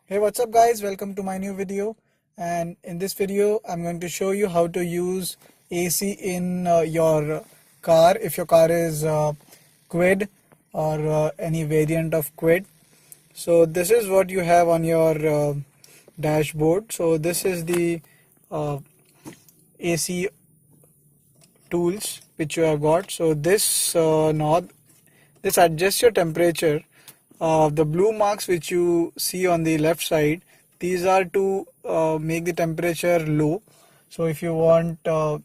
Hey, what's up guys, welcome to my new video. And in this video I'm going to show you how to use AC in your car if your car is KWID or any variant of KWID. So this is what you have on your dashboard. So this is the AC tools which you have got. So this knob, this adjusts your temperature. The blue marks which you see on the left side, these are to make the temperature low. So if you want,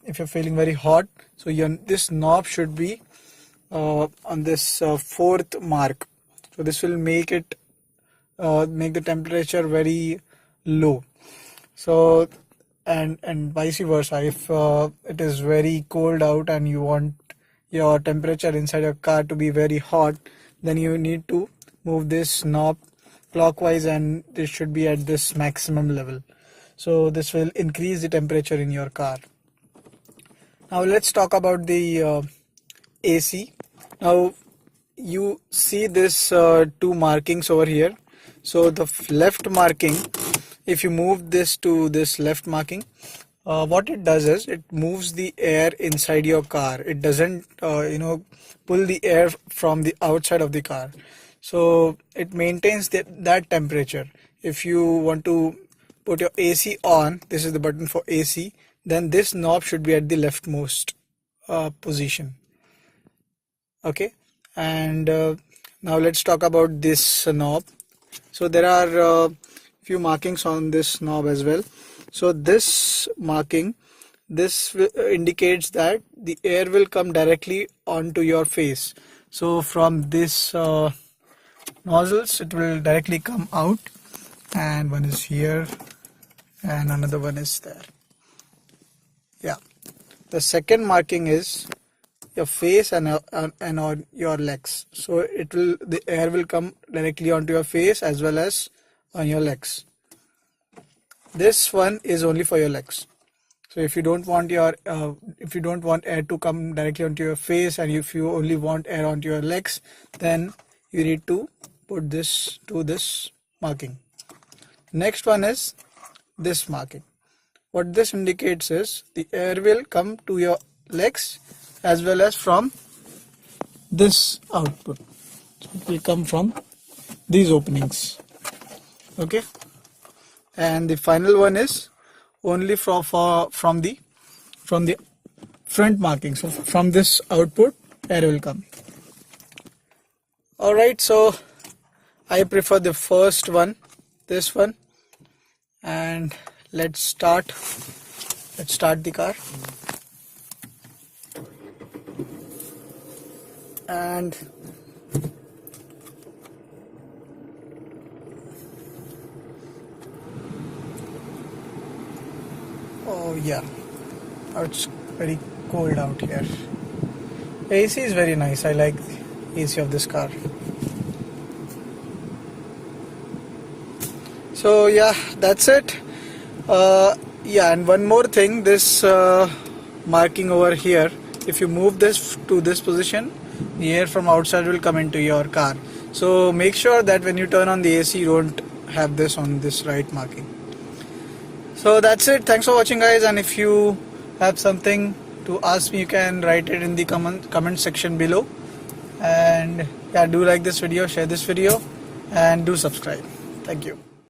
if you're feeling very hot, so this knob should be on this fourth mark. So this will make it make the temperature very low. So and vice versa, if it is very cold out and you want your temperature inside your car to be very hot, then you need to move this knob clockwise and this should be at this maximum level. So this will increase the temperature in your car. Now let's talk about the AC. Now you see this two markings over here. So the left marking, if you move this to this left marking, what it does is it moves the air inside your car. It doesn't pull the air from the outside of the car. So it maintains that temperature. If you want to put your AC on, this is the button for AC, then this knob should be at the leftmost position. Okay, and now let's talk about this knob. So there are few markings on this knob as well. So this marking, this indicates that the air will come directly onto your face. So from this nozzles, it will directly come out, and one is here and another one is there. Yeah, the second marking is your face and on your legs. So the air will come directly onto your face as well as on your legs. This one is only for your legs. So if you don't want air to come directly onto your face, and if you only want air onto your legs, then you need to put this to this marking. Next one is this marking. What this indicates is the air will come to your legs as well as from this output. So it will come from these openings. Okay, and the final one is only from the front marking. So from this output, air will come. Alright, so I prefer the first one, this one, and let's start the car. And oh yeah, it's very cold out here. AC is very nice. I like the AC of this car. So yeah, that's it. Yeah, and one more thing, this marking over here, if you move this to this position, the air from outside will come into your car. So make sure that when you turn on the AC, you don't have this on this right marking. So that's it. Thanks for watching guys, and if you have something to ask me, you can write it in the comment section below. And yeah, do like this video, share this video, and do subscribe. Thank you.